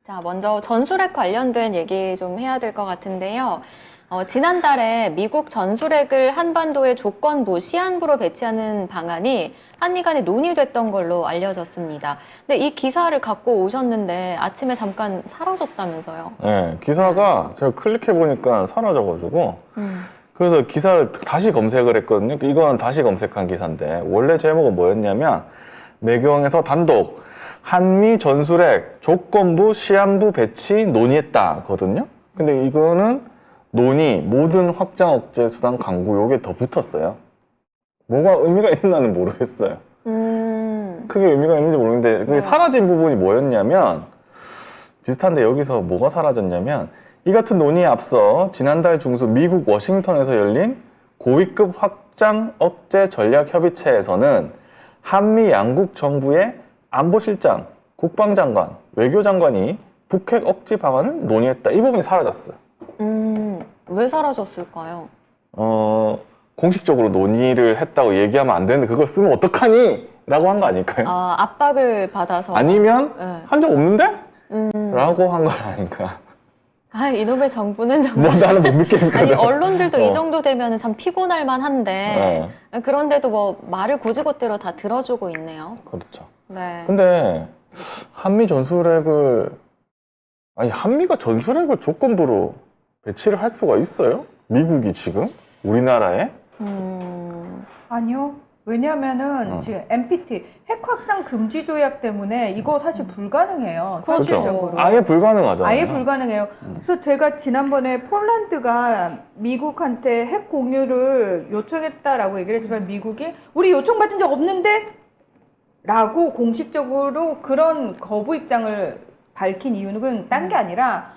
자, 먼저 전술핵 관련된 얘기 좀 해야 될 것 같은데요. 지난달에 미국 전술핵을 한반도의 조건부, 시한부로 배치하는 방안이 한미 간에 논의됐던 걸로 알려졌습니다. 근데 이 기사를 갖고 오셨는데 아침에 잠깐 사라졌다면서요? 네, 기사가 제가 클릭해보니까 사라져가지고 그래서 기사를 다시 검색을 했거든요. 이건 다시 검색한 기사인데 원래 제목은 뭐였냐면 매경에서 단독 한미 전술핵 조건부 시한부 배치 논의했다거든요. 근데 이거는 논의 모든 확장 억제 수단 강구 요게 더 붙었어요. 뭐가 의미가 있나는 모르겠어요. 크게 의미가 있는지 모르겠는데 그게 사라진 부분이 뭐였냐면 비슷한데 여기서 뭐가 사라졌냐면 이 같은 논의에 앞서 지난달 중순 미국 워싱턴에서 열린 고위급 확장 억제 전략 협의체에서는 한미 양국 정부의 안보실장, 국방장관, 외교장관이 북핵 억지 방안을 논의했다. 이 부분이 사라졌어요. 왜 사라졌을까요? 공식적으로 논의를 했다고 얘기하면 안 되는데 그걸 쓰면 어떡하니? 라고 한 거 아닐까요? 아, 압박을 받아서. 아니면 네. 한 적 없는데? 라고 한 건 아닌가. 아, 이놈의 정부는 정말. 뭐 나는 못 믿겠거든. 아니, 언론들도 이 정도 되면 참 피곤할 만한데. 네. 그런데도 뭐 말을 고지고대로 다 들어주고 있네요. 그렇죠. 네. 근데 한미 전술핵을 아니 한미가 전술핵을 조건부로 배치를 할 수가 있어요? 미국이 지금 우리나라에? 아니요. 왜냐하면은 지금 NPT 핵 확산 금지 조약 때문에 이거 사실 불가능해요. 그렇죠. 현실적으로. 아예 불가능하잖아요. 아예 불가능해요. 그래서 제가 지난번에 폴란드가 미국한테 핵 공유를 요청했다라고 얘기를 했지만 미국이 우리 요청받은 적 없는데? 라고 공식적으로 그런 거부 입장을 밝힌 이유는 딴 게 아니라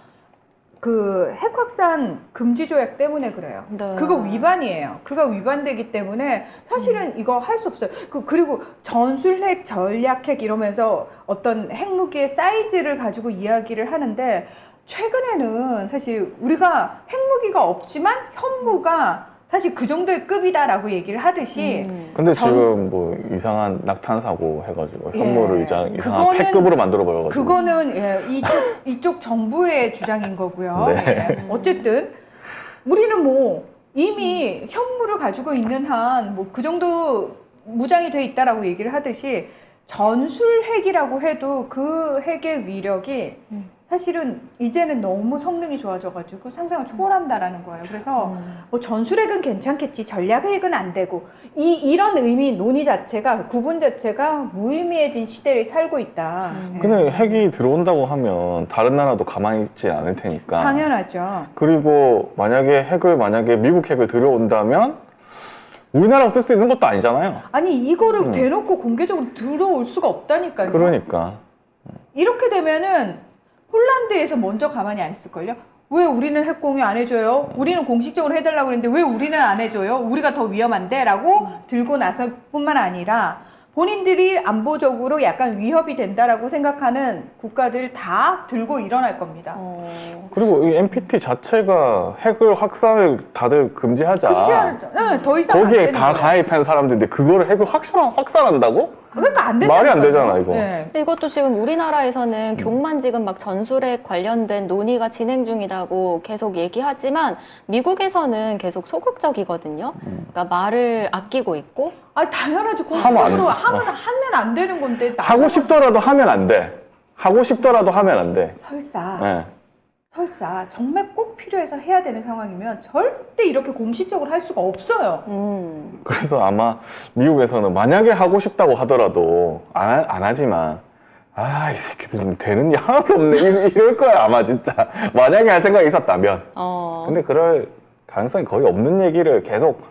그 핵 확산 금지 조약 때문에 그래요. 네. 그거 위반이에요. 그거 위반되기 때문에 사실은 이거 할 수 없어요. 그리고 전술핵, 전략핵 이러면서 어떤 핵무기의 사이즈를 가지고 이야기를 하는데 최근에는 사실 우리가 핵무기가 없지만 현무가 사실 그 정도의 급이다라고 얘기를 하듯이 근데 지금 뭐 이상한 낙탄 사고 해가지고 현무를 이상한 핵급으로 만들어 버려가지고 그거는 예, 이쪽 정부의 주장인 거고요. 네. 예. 어쨌든 우리는 뭐 이미 현무를 가지고 있는 한 뭐 그 정도 무장이 돼 있다라고 얘기를 하듯이 전술핵이라고 해도 그 핵의 위력이 사실은 이제는 너무 성능이 좋아져가지고 상상을 초월한다라는 거예요. 그래서 뭐 전술핵은 괜찮겠지, 전략핵은 안 되고 이런 의미 논의 자체가 구분 자체가 무의미해진 시대에 살고 있다. 근데 핵이 들어온다고 하면 다른 나라도 가만히 있지 않을 테니까 당연하죠. 그리고 만약에 미국 핵을 들여온다면 우리나라가 쓸 수 있는 것도 아니잖아요. 아니 이거를 대놓고 공개적으로 들어올 수가 없다니까요. 그러니까 이렇게 되면은 폴란드에서 먼저 가만히 안 있을걸요? 왜 우리는 핵 공유 안 해줘요? 우리는 공식적으로 해달라고 그랬는데 왜 우리는 안 해줘요? 우리가 더 위험한데? 라고 들고 나설 뿐만 아니라 본인들이 안보적으로 약간 위협이 된다라고 생각하는 국가들 다 들고 일어날 겁니다. 그리고 이 NPT 자체가 핵을 확산을 다들 금지하자. 네, 더 이상 안 거기에 되는 다 거예요. 가입한 사람들인데 그거를 핵을 확산한다고? 그러니까 안 된다. 말이 안 되잖아 이거. 네. 근데 이것도 지금 우리나라에서는 교만 지금 막 전술핵 관련된 논의가 진행 중이라고 계속 얘기하지만 미국에서는 계속 소극적이거든요. 그러니까 말을 아끼고 있고. 아 당연하죠. 하면 안 공식적으로 돼. 하면 안 되는 건데. 하고 싶더라도 하면 안 돼. 하고 싶더라도 하면 안 돼. 설사 정말 꼭 필요해서 해야 되는 상황이면 절대 이렇게 공식적으로 할 수가 없어요. 그래서 아마 미국에서는 만약에 하고 싶다고 하더라도 안 하지만 이 새끼들 좀 되는 게 하나도 없네 이럴 거야 아마 진짜 만약에 할 생각이 있었다면. 근데 그럴 가능성이 거의 없는 얘기를 계속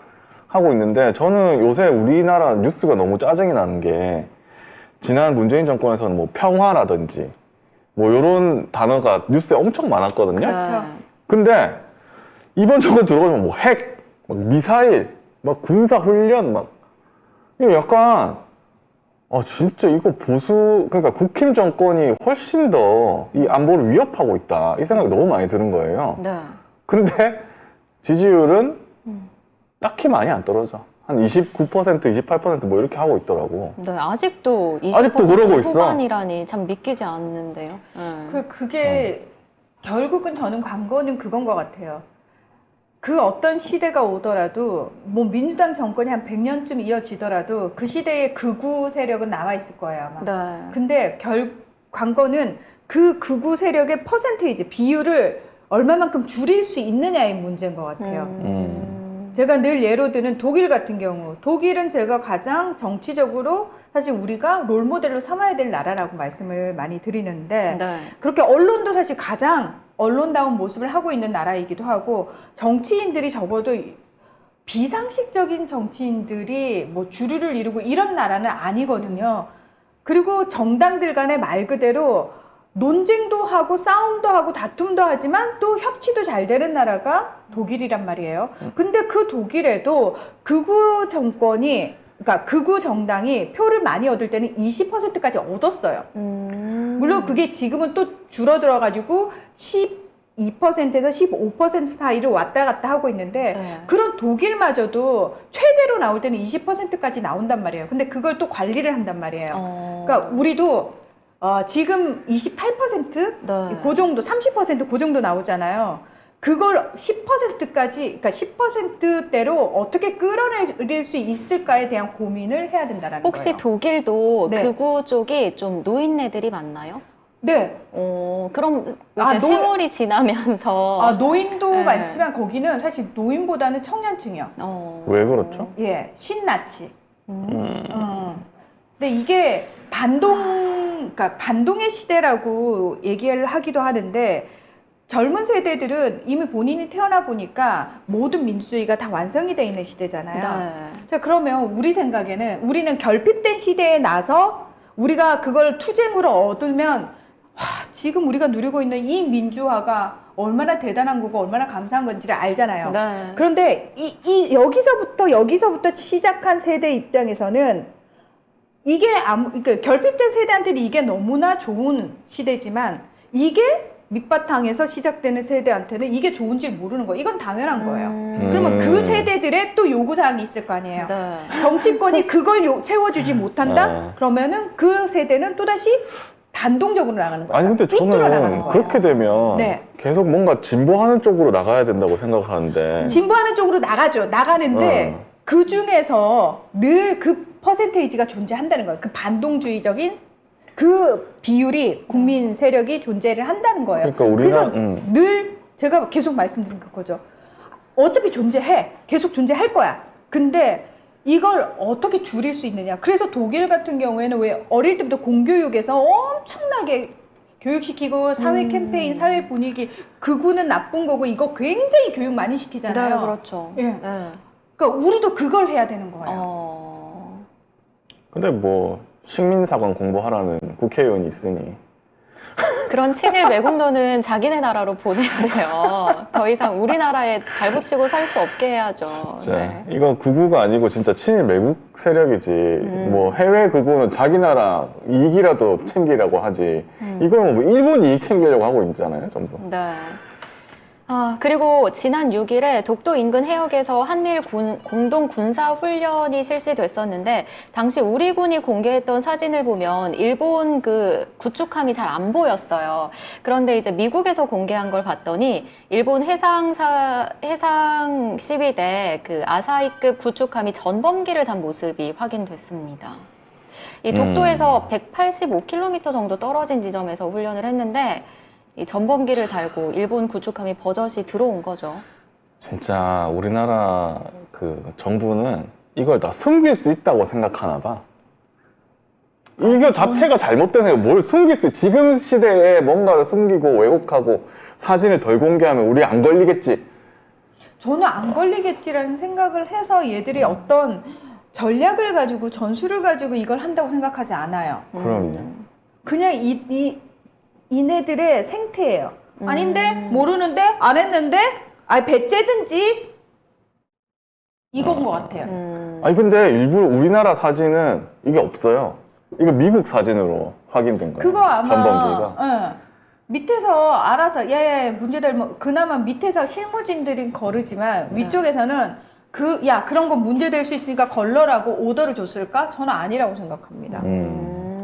하고 있는데 저는 요새 우리나라 뉴스가 너무 짜증이 나는 게 지난 문재인 정권에서는 뭐 평화라든지 뭐 이런 단어가 뉴스에 엄청 많았거든요. 그렇죠. 근데 이번 정권 들어가면 뭐 핵, 막 미사일, 막 군사 훈련, 막 이거 약간 진짜 이거 그러니까 국힘 정권이 훨씬 더 이 안보를 위협하고 있다 이 생각이 너무 많이 드는 거예요. 네. 근데 지지율은 딱히 많이 안 떨어져. 한 29%, 28%뭐 이렇게 하고 있더라고. 네, 아직도 20% 아직도 그러고 있어. 후반이라니 참 믿기지 않는데요. 네. 그게 결국은 저는 관건은 그건 것 같아요. 그 어떤 시대가 오더라도 뭐 민주당 정권이 한 100년쯤 이어지더라도 그 시대의 극우 세력은 남아 있을 거예요 아마. 네. 근데 관건은 그 극우 세력의 퍼센테이지 비율을 얼마만큼 줄일 수 있느냐의 문제인 것 같아요. 제가 늘 예로 드는 독일 같은 경우, 독일은 제가 가장 정치적으로 사실 우리가 롤모델로 삼아야 될 나라라고 말씀을 많이 드리는데 네. 그렇게 언론도 사실 가장 언론다운 모습을 하고 있는 나라이기도 하고 정치인들이 적어도 비상식적인 정치인들이 뭐 주류를 이루고 이런 나라는 아니거든요. 그리고 정당들 간에 말 그대로 논쟁도 하고 싸움도 하고 다툼도 하지만 또 협치도 잘 되는 나라가 독일이란 말이에요. 근데 그 독일에도 극우 정권이 그러니까 극우 정당이 표를 많이 얻을 때는 20%까지 얻었어요. 물론 그게 지금은 또 줄어들어 가지고 12%에서 15% 사이를 왔다 갔다 하고 있는데 네. 그런 독일마저도 최대로 나올 때는 20%까지 나온단 말이에요. 근데 그걸 또 관리를 한단 말이에요. 그러니까 우리도 지금 28% 네. 그 정도 30% 그 정도 나오잖아요. 그걸 10%까지 그러니까 10%대로 어떻게 끌어낼 수 있을까에 대한 고민을 해야 된다라는 혹시 거예요. 독일도 네. 극우 쪽이 좀 노인네들이 많나요? 네. 그럼 이제 세월이 지나면서 노인도 네. 많지만 거기는 사실 노인보다는 청년층이요. 왜 그렇죠? 예, 신나치. 근데 이게 그러니까 반동의 시대라고 얘기를 하기도 하는데 젊은 세대들은 이미 본인이 태어나 보니까 모든 민주주의가 다 완성이 돼 있는 시대잖아요. 네. 자, 그러면 우리 생각에는 우리는 결핍된 시대에 나서 우리가 그걸 투쟁으로 얻으면 지금 우리가 누리고 있는 이 민주화가 얼마나 대단한 거고 얼마나 감사한 건지를 알잖아요. 네. 그런데 여기서부터 시작한 세대 입장에서는 이게 그러니까 결핍된 세대한테는 이게 너무나 좋은 시대지만 이게 밑바탕에서 시작되는 세대한테는 이게 좋은지 모르는 거예요. 이건 당연한 거예요. 그러면 그 세대들의 또 요구사항이 있을 거 아니에요. 네. 정치권이 그걸 채워주지 못한다? 그러면은 그 세대는 또다시 단동적으로 나가는 거예요. 아니 근데 저는 그렇게 되면 네. 계속 뭔가 진보하는 쪽으로 나가야 된다고 생각하는데 진보하는 쪽으로 나가는데 그 중에서 늘 그 퍼센테이지가 존재한다는 거예요. 그 반동주의적인 그 비율이 국민 세력이 존재를 한다는 거예요. 그러니까 우리가 그래서 늘 제가 계속 말씀드린 그거죠. 어차피 존재해. 계속 존재할 거야. 근데 이걸 어떻게 줄일 수 있느냐. 그래서 독일 같은 경우에는 왜 어릴 때부터 공교육에서 엄청나게 교육시키고 사회 캠페인, 사회 분위기, 극우는 나쁜 거고 이거 굉장히 교육 많이 시키잖아요. 네, 그렇죠. 예. 네. 그러니까 우리도 그걸 해야 되는 거예요. 근데 뭐 식민사관 공부하라는 국회의원이 있으니 그런 친일 외국노는 자기네 나라로 보내야 돼요. 더 이상 우리나라에 발붙이고 살 수 없게 해야죠. 진짜 네. 이건 극우가 아니고 진짜 친일 매국 세력이지. 뭐 해외 극우는 자기 나라 이익이라도 챙기려고 하지. 이건 뭐 일본 이익 챙기려고 하고 있잖아요, 전부. 네. 그리고 지난 6일에 독도 인근 해역에서 한미일 공동 군사 훈련이 실시됐었는데 당시 우리 군이 공개했던 사진을 보면 일본 그 구축함이 잘 안 보였어요. 그런데 이제 미국에서 공개한 걸 봤더니 일본 해상 12대 그 아사히급 구축함이 전범기를 단 모습이 확인됐습니다. 이 독도에서 185km 정도 떨어진 지점에서 훈련을 했는데 이 전범기를 달고 일본 구축함이 버젓이 들어온 거죠. 진짜 우리나라 그 정부는 이걸 다 숨길 수 있다고 생각하나 봐. 이거 자체가 잘못된 애가 뭘 숨길 수 있 지금 시대에 뭔가를 숨기고 왜곡하고 사진을 덜 공개하면 우리 안 걸리겠지. 저는 안 걸리겠지라는 생각을 해서 얘들이 어떤 전략을 가지고 전술을 가지고 이걸 한다고 생각하지 않아요. 그럼요. 그냥 이네들의 생태예요. 아닌데 모르는데 안 했는데 배째든지 이건 것 같아요. 아니 근데 일부러 우리나라 사진은 이게 없어요. 이거 미국 사진으로 확인된 거예요. 그거 아마 전범기가. 밑에서 알아서 문제될 그나마 밑에서 실무진들은 거르지만 위쪽에서는 그런 건 문제될 수 있으니까 걸러라고 오더를 줬을까? 저는 아니라고 생각합니다.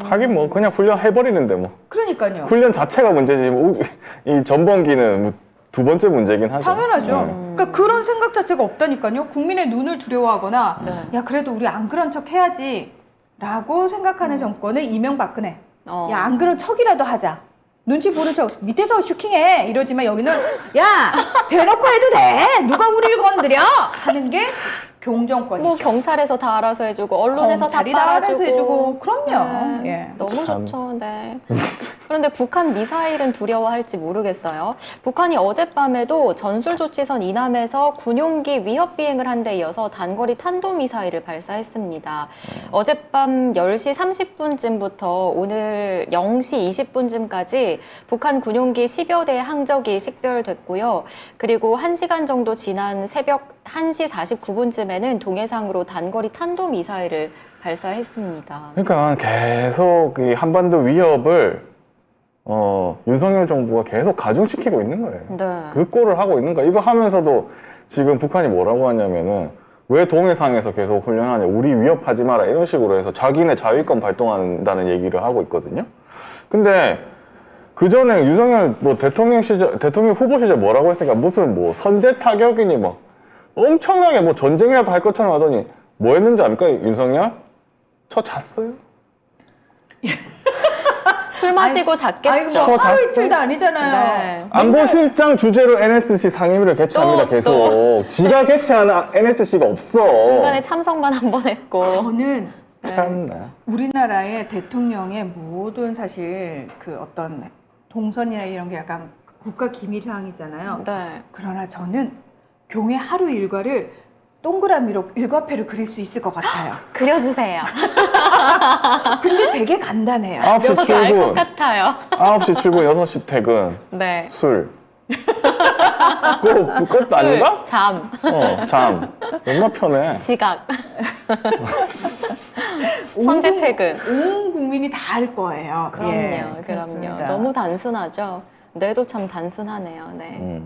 하긴 뭐 그냥 훈련 해버리는데 뭐. 그러니까요. 훈련 자체가 문제지 뭐 이 전범기는 뭐 두 번째 문제긴 하죠. 당연하죠. 네. 그러니까 그런 생각 자체가 없다니까요. 국민의 눈을 두려워하거나 네. 야 그래도 우리 안 그런 척 해야지 라고 생각하는 정권은 이명박근혜. 야 안 그런 척이라도 하자. 눈치 보는 척 밑에서 슈킹해 이러지만 여기는 야 대놓고 해도 돼. 누가 우리를 건드려 하는 게 경정권이죠. 뭐 경찰에서 다 알아서 해주고 언론에서 다 검찰이 다 알아서 빨아주고 해주고 그럼요. 네, 예. 너무 참. 좋죠. 네. 그런데 북한 미사일은 두려워할지 모르겠어요. 북한이 어젯밤에도 전술조치선 이남에서 군용기 위협 비행을 한 데 이어서 단거리 탄도미사일을 발사했습니다. 어젯밤 10시 30분쯤부터 오늘 0시 20분쯤까지 북한 군용기 10여 대의 항적이 식별됐고요. 그리고 1시간 정도 지난 새벽 1시 49분쯤에는 동해상으로 단거리 탄도미사일을 발사했습니다. 그러니까 계속 이 한반도 위협을 윤석열 정부가 계속 가중시키고 있는 거예요. 네. 그 꼴을 하고 있는 거야. 이거 하면서도 지금 북한이 뭐라고 하냐면은 왜 동해상에서 계속 훈련하냐, 우리 위협하지 마라 이런 식으로 해서 자기네 자위권 발동한다는 얘기를 하고 있거든요. 근데 그 전에 윤석열 뭐 대통령 후보 시절 뭐라고 했으니까 무슨 뭐 선제 타격이니 뭐 엄청나게 뭐 전쟁이라도 할 것처럼 하더니 뭐 했는지 압니까 윤석열? 저 잤어요. 술 마시고 잤겠죠. 아이고 뭐 저 하루 잤어? 이틀도 아니잖아요. 네. 안보실장 주재로 NSC 상임위를 개최합니다. 또, 계속 지가 개최하는 NSC가 없어. 중간에 참석만 한 번 했고. 저는 참나. 우리나라의 대통령의 모든 사실 그 어떤 동선이나 이런 게 약간 국가 기밀 사항이잖아요. 네. 그러나 저는 경의 하루 일과를 동그라미로 일과표를 그릴 수 있을 것 같아요. 그려주세요. 근데 되게 간단해요. 9시 저도 알 것 출근, 같아요. 9시 출근, 6시 퇴근, 네. 술. 그것도 아닌가? 술, 잠, 잠. 얼마 편해. 지각, 선제 퇴근. 온 국민이 다 알 거예요. 그럼요, 예, 그럼요. 그렇습니다. 너무 단순하죠. 뇌도 참 단순하네요. 네.